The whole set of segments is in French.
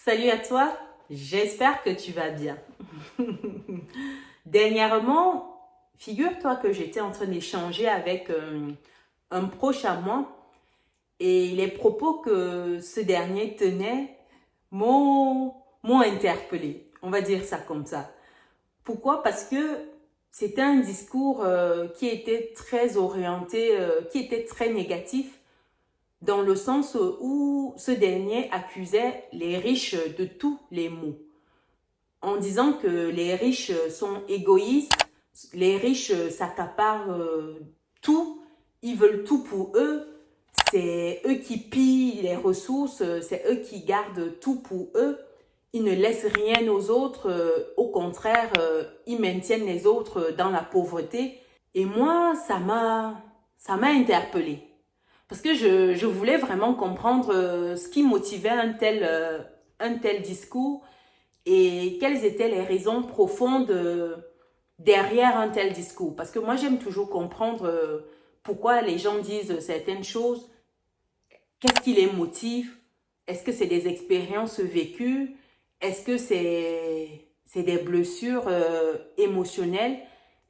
Salut à toi, j'espère que tu vas bien. Dernièrement, figure-toi que j'étais en train d'échanger avec un proche à moi et les propos que ce dernier tenait m'ont interpellée. On va dire ça comme ça. Pourquoi? Parce que c'était un discours qui était très orienté, qui était très négatif dans le sens où ce dernier accusait les riches de tous les maux, en disant que les riches sont égoïstes, les riches s'accaparent tout, ils veulent tout pour eux, c'est eux qui pillent les ressources, c'est eux qui gardent tout pour eux, ils ne laissent rien aux autres, au contraire, ils maintiennent les autres dans la pauvreté. Et moi, ça m'a interpellée. Parce que je voulais vraiment comprendre ce qui motivait un tel discours et quelles étaient les raisons profondes derrière un tel discours. Parce que moi, j'aime toujours comprendre pourquoi les gens disent certaines choses, qu'est-ce qui les motive, est-ce que c'est des expériences vécues, est-ce que c'est des blessures émotionnelles.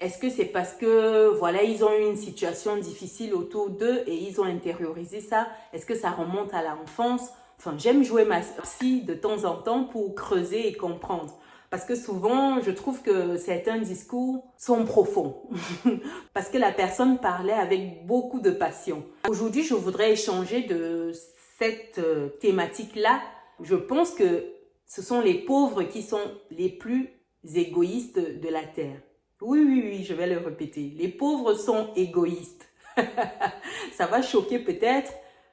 Est-ce que c'est parce que, voilà, ils ont eu une situation difficile autour d'eux et ils ont intériorisé ça? Est-ce que ça remonte à l'enfance? Enfin, j'aime jouer ma psy de temps en temps pour creuser et comprendre. Parce que souvent, je trouve que certains discours sont profonds. Parce que la personne parlait avec beaucoup de passion. Aujourd'hui, je voudrais échanger de cette thématique-là. Je pense que ce sont les pauvres qui sont les plus égoïstes de la Terre. Oui, je vais le répéter. Les pauvres sont égoïstes. Ça va choquer peut-être,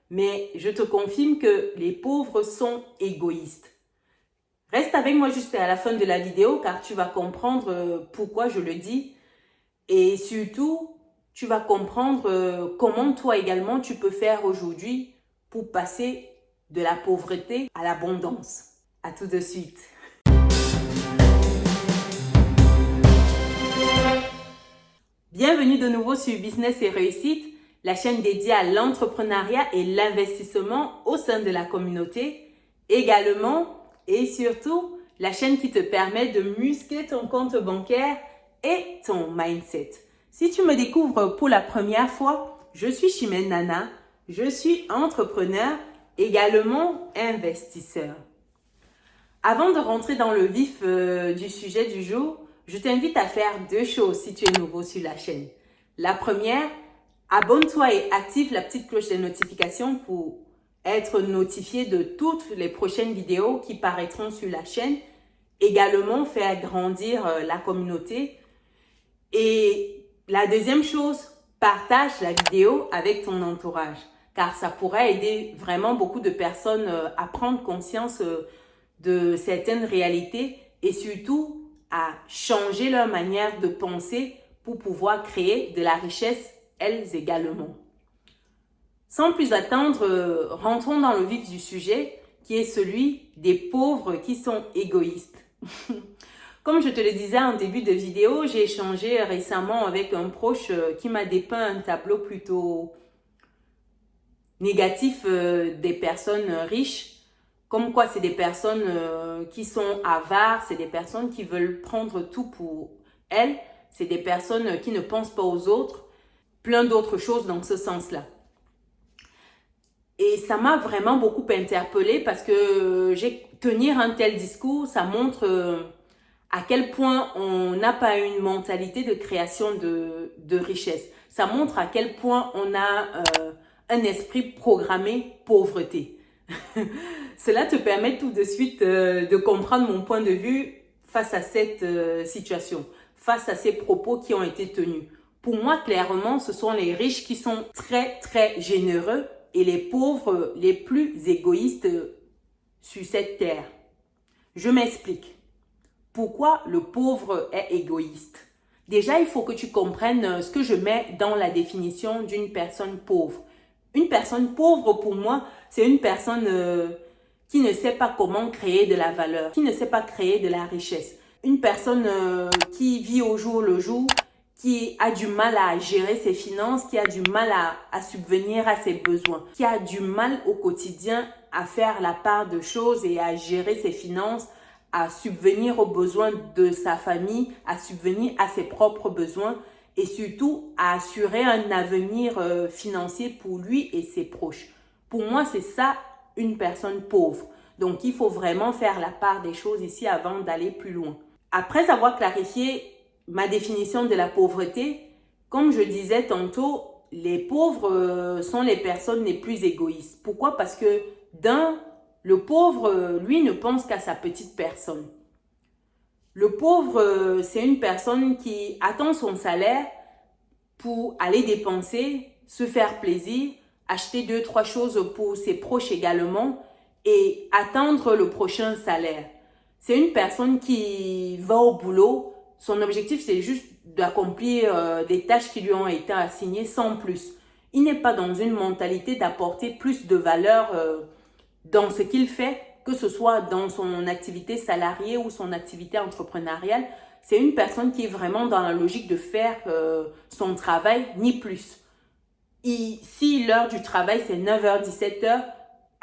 mais je te confirme que les pauvres sont égoïstes. Reste avec moi jusqu'à la fin de la vidéo car tu vas comprendre pourquoi je le dis. Et surtout, tu vas comprendre comment toi également tu peux faire aujourd'hui pour passer de la pauvreté à l'abondance. À tout de suite. Bienvenue de nouveau sur Business et Réussite, la chaîne dédiée à l'entrepreneuriat et l'investissement au sein de la communauté. Également et surtout, la chaîne qui te permet de muscler ton compte bancaire et ton mindset. Si tu me découvres pour la première fois, je suis Chimène Nana, je suis entrepreneur, également investisseur. Avant de rentrer dans le vif du sujet du jour, je t'invite à faire deux choses si tu es nouveau sur la chaîne. La première, abonne-toi et active la petite cloche des notifications pour être notifié de toutes les prochaines vidéos qui paraîtront sur la chaîne. Également, faire grandir la communauté. Et la deuxième chose, partage la vidéo avec ton entourage, car ça pourrait aider vraiment beaucoup de personnes à prendre conscience de certaines réalités et surtout à changer leur manière de penser pour pouvoir créer de la richesse elles également. Sans plus attendre, rentrons dans le vif du sujet qui est celui des pauvres qui sont égoïstes. Comme je te le disais en début de vidéo, j'ai échangé récemment avec un proche qui m'a dépeint un tableau plutôt négatif des personnes riches. Comme quoi, c'est des personnes qui sont avares, c'est des personnes qui veulent prendre tout pour elles, c'est des personnes qui ne pensent pas aux autres, plein d'autres choses dans ce sens-là. Et ça m'a vraiment beaucoup interpellée parce que tenir un tel discours, ça montre à quel point on n'a pas une mentalité de création de richesse. Ça montre à quel point on a un esprit programmé pauvreté. Cela te permet tout de suite de comprendre mon point de vue face à cette situation, face à ces propos qui ont été tenus. Pour moi, clairement, ce sont les riches qui sont très généreux et les pauvres les plus égoïstes sur cette terre. Je m'explique. Pourquoi le pauvre est égoïste? Déjà, il faut que tu comprennes ce que je mets dans la définition d'une personne pauvre. Une personne pauvre, pour moi, c'est une personne qui ne sait pas comment créer de la valeur, qui ne sait pas créer de la richesse. Une personne qui vit au jour le jour, qui a du mal à gérer ses finances, qui a du mal à subvenir à ses besoins, qui a du mal au quotidien à faire la part de choses et à gérer ses finances, à subvenir aux besoins de sa famille, à subvenir à ses propres besoins et surtout à assurer un avenir financier pour lui et ses proches. Pour moi, c'est ça une personne pauvre. Donc, il faut vraiment faire la part des choses ici avant d'aller plus loin. Après avoir clarifié ma définition de la pauvreté, comme je disais tantôt, les pauvres sont les personnes les plus égoïstes. Pourquoi? Parce que le pauvre, lui, ne pense qu'à sa petite personne. Le pauvre, c'est une personne qui attend son salaire pour aller dépenser, se faire plaisir, acheter 2-3 choses pour ses proches également et attendre le prochain salaire. C'est une personne qui va au boulot. Son objectif, c'est juste d'accomplir des tâches qui lui ont été assignées sans plus. Il n'est pas dans une mentalité d'apporter plus de valeur dans ce qu'il fait, que ce soit dans son activité salariée ou son activité entrepreneuriale. C'est une personne qui est vraiment dans la logique de faire son travail, ni plus. Si l'heure du travail, c'est 9h, 17h,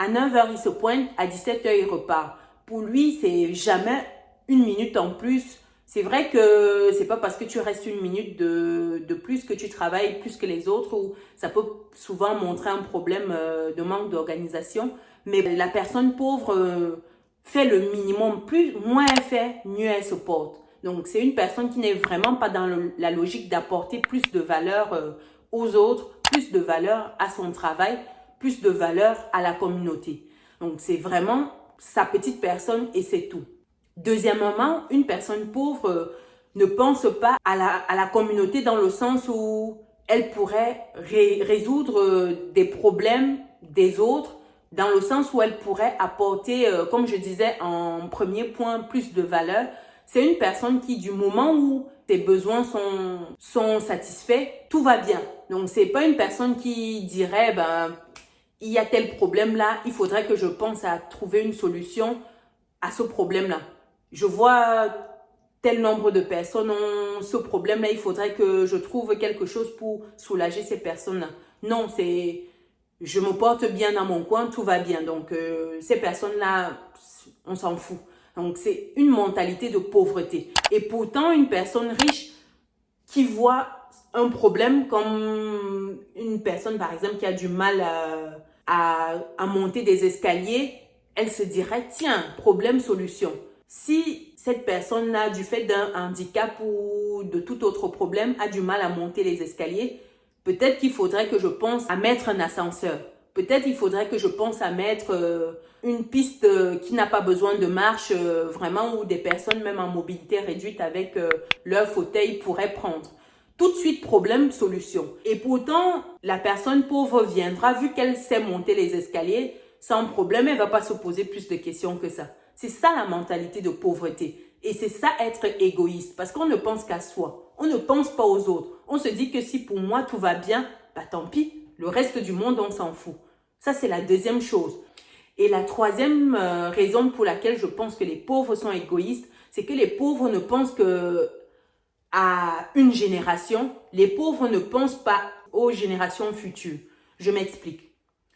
à 9h, il se pointe, à 17h, il repart. Pour lui, c'est jamais une minute en plus. C'est vrai que c'est pas parce que tu restes une minute de plus que tu travailles plus que les autres, ou ça peut souvent montrer un problème de manque d'organisation. Mais la personne pauvre fait le minimum. Moins elle fait, mieux elle se porte. Donc, c'est une personne qui n'est vraiment pas dans la logique d'apporter plus de valeur aux autres, plus de valeur à son travail, plus de valeur à la communauté. Donc, c'est vraiment sa petite personne et c'est tout. Deuxièmement, une personne pauvre ne pense pas à la communauté dans le sens où elle pourrait résoudre des problèmes des autres, dans le sens où elle pourrait apporter, comme je disais en premier point, plus de valeur. C'est une personne qui, du moment où ses besoins sont satisfaits, tout va bien. Donc, c'est pas une personne qui dirait, il y a tel problème-là, il faudrait que je pense à trouver une solution à ce problème-là. Je vois tel nombre de personnes ont ce problème-là, il faudrait que je trouve quelque chose pour soulager ces personnes-là. Non, c'est je me porte bien dans mon coin, tout va bien. Donc, ces personnes-là, on s'en fout. Donc, c'est une mentalité de pauvreté. Et pourtant, une personne riche qui voit un problème comme une personne, par exemple, qui a du mal à monter des escaliers, elle se dirait, tiens, problème, solution. Si cette personne-là, du fait d'un handicap ou de tout autre problème, a du mal à monter les escaliers, peut-être qu'il faudrait que je pense à mettre un ascenseur. Peut-être qu'il faudrait que je pense à mettre une piste qui n'a pas besoin de marche, vraiment, où des personnes, même en mobilité réduite avec leur fauteuil, pourraient prendre. Tout de suite, problème, solution. Et pourtant, la personne pauvre viendra, vu qu'elle sait monter les escaliers, sans problème, elle ne va pas se poser plus de questions que ça. C'est ça la mentalité de pauvreté. Et c'est ça être égoïste, parce qu'on ne pense qu'à soi. On ne pense pas aux autres. On se dit que si pour moi tout va bien, tant pis, le reste du monde, on s'en fout. Ça, c'est la deuxième chose. Et la troisième raison pour laquelle je pense que les pauvres sont égoïstes, c'est que les pauvres ne pensent que à une génération. Les pauvres ne pensent pas aux générations futures. Je m'explique.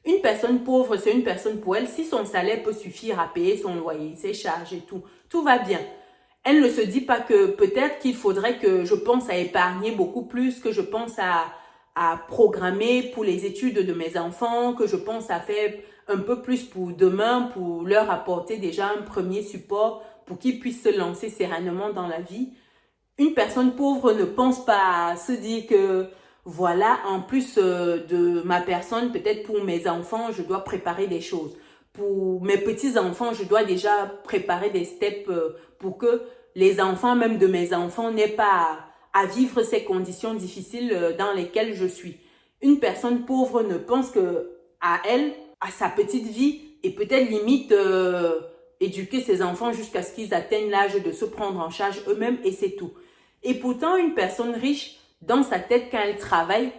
Une personne pauvre, c'est une personne pour elle, si son salaire peut suffire à payer son loyer, ses charges et tout va bien. Elle ne se dit pas que peut-être qu'il faudrait que je pense à épargner beaucoup plus, que je pense à programmer pour les études de mes enfants, que je pense à faire un peu plus pour demain, pour leur apporter déjà un premier support pour qu'ils puissent se lancer sereinement dans la vie. Une personne pauvre ne pense pas à se dire que voilà, en plus de ma personne, peut-être pour mes enfants, je dois préparer des choses. Pour mes petits-enfants, je dois déjà préparer des steps pour que les enfants, même de mes enfants, n'aient pas à vivre ces conditions difficiles dans lesquelles je suis. Une personne pauvre ne pense que à elle, à sa petite vie, et peut-être limite éduquer ses enfants jusqu'à ce qu'ils atteignent l'âge de se prendre en charge eux-mêmes, et c'est tout. Et pourtant, une personne riche, dans sa tête, quand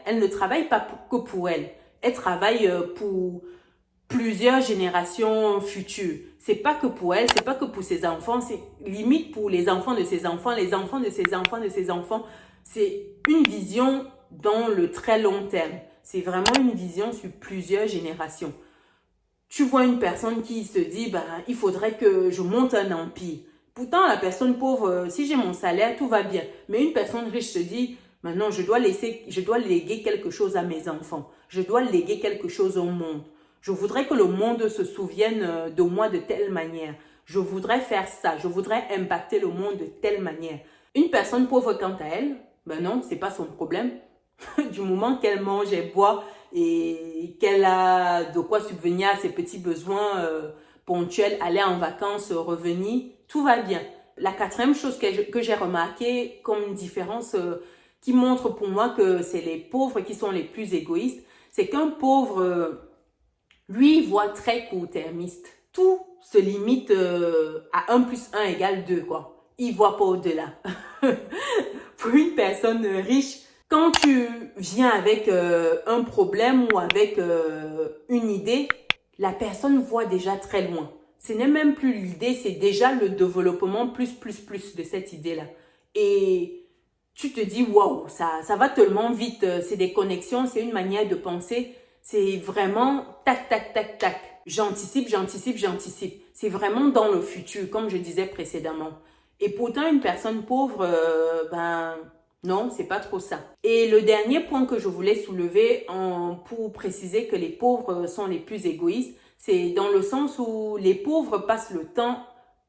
elle ne travaille pas que pour elle. Elle travaille pour plusieurs générations futures. C'est pas que pour elle, c'est pas que pour ses enfants, c'est limite pour les enfants de ses enfants, les enfants de ses enfants, de ses enfants. C'est une vision dans le très long terme. C'est vraiment une vision sur plusieurs générations. Tu vois une personne qui se dit, ben, il faudrait que je monte un empire. Pourtant, la personne pauvre, si j'ai mon salaire, tout va bien. Mais une personne riche se dit, maintenant, je dois léguer quelque chose à mes enfants. Je dois léguer quelque chose au monde. Je voudrais que le monde se souvienne de moi de telle manière. Je voudrais faire ça. Je voudrais impacter le monde de telle manière. Une personne pauvre, quant à elle, ben non, c'est pas son problème. Du moment qu'elle mange, elle boit et qu'elle a de quoi subvenir à ses petits besoins ponctuels, aller en vacances, revenir, tout va bien. La quatrième chose que j'ai remarqué comme une différence qui montre pour moi que c'est les pauvres qui sont les plus égoïstes, c'est qu'un pauvre, lui, voit très court-termiste. Tout se limite à 1 plus 1 égale 2, quoi. Il voit pas au-delà. Pour une personne riche, quand tu viens avec un problème ou avec une idée, la personne voit déjà très loin. Ce n'est même plus l'idée, c'est déjà le développement plus de cette idée-là. Et tu te dis, waouh, ça va tellement vite. C'est des connexions, c'est une manière de penser. C'est vraiment tac, tac, tac, tac. J'anticipe. C'est vraiment dans le futur, comme je disais précédemment. Et pourtant, une personne pauvre, non, c'est pas trop ça. Et le dernier point que je voulais soulever pour préciser que les pauvres sont les plus égoïstes, c'est dans le sens où les pauvres passent le temps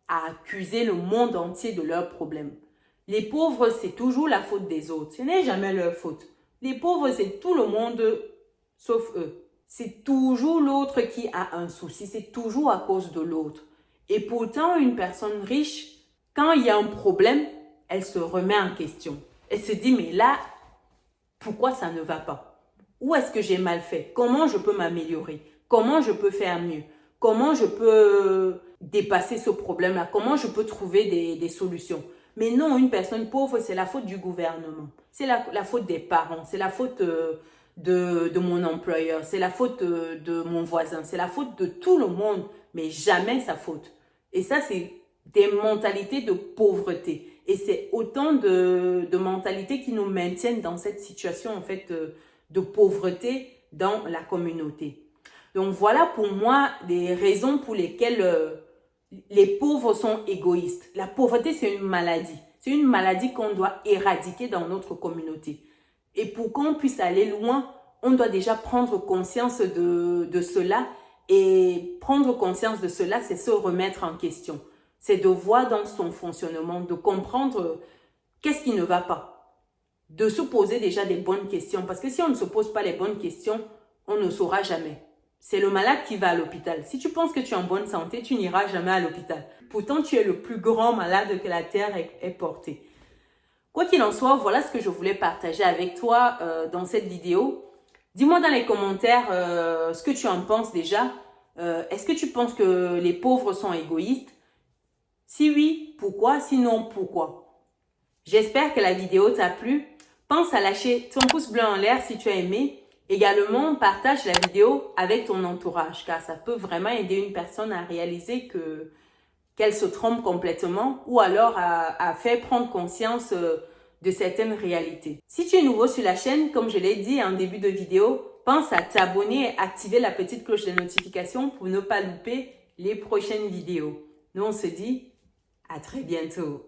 à accuser le monde entier de leurs problèmes. Les pauvres, c'est toujours la faute des autres. Ce n'est jamais leur faute. Les pauvres, c'est tout le monde sauf eux. C'est toujours l'autre qui a un souci. C'est toujours à cause de l'autre. Et pourtant, une personne riche, quand il y a un problème, elle se remet en question. Elle se dit, mais là, pourquoi ça ne va pas? Où est-ce que j'ai mal fait? Comment je peux m'améliorer? Comment je peux faire mieux? Comment je peux dépasser ce problème-là? Comment je peux trouver des solutions? Mais non, une personne pauvre, c'est la faute du gouvernement. C'est la faute des parents. C'est la faute de mon employeur. C'est la faute de mon voisin. C'est la faute de tout le monde, mais jamais sa faute. Et ça, c'est des mentalités de pauvreté. Et c'est autant de mentalités qui nous maintiennent dans cette situation en fait de pauvreté dans la communauté. Donc voilà pour moi les raisons pour lesquelles les pauvres sont égoïstes. La pauvreté, c'est une maladie. C'est une maladie qu'on doit éradiquer dans notre communauté. Et pour qu'on puisse aller loin, on doit déjà prendre conscience de cela. Et prendre conscience de cela, c'est se remettre en question. C'est de voir dans son fonctionnement, de comprendre qu'est-ce qui ne va pas. De se poser déjà des bonnes questions. Parce que si on ne se pose pas les bonnes questions, on ne saura jamais. C'est le malade qui va à l'hôpital. Si tu penses que tu es en bonne santé, tu n'iras jamais à l'hôpital. Pourtant, tu es le plus grand malade que la terre ait porté. Quoi qu'il en soit, voilà ce que je voulais partager avec toi dans cette vidéo. Dis-moi dans les commentaires ce que tu en penses déjà. Est-ce que tu penses que les pauvres sont égoïstes? Si oui, pourquoi? Sinon, pourquoi? J'espère que la vidéo t'a plu. Pense à lâcher ton pouce bleu en l'air si tu as aimé. Également, partage la vidéo avec ton entourage car ça peut vraiment aider une personne à réaliser qu'elle se trompe complètement ou alors à faire prendre conscience de certaines réalités. Si tu es nouveau sur la chaîne, comme je l'ai dit en début de vidéo, pense à t'abonner et activer la petite cloche de notification pour ne pas louper les prochaines vidéos. Nous, on se dit à très bientôt.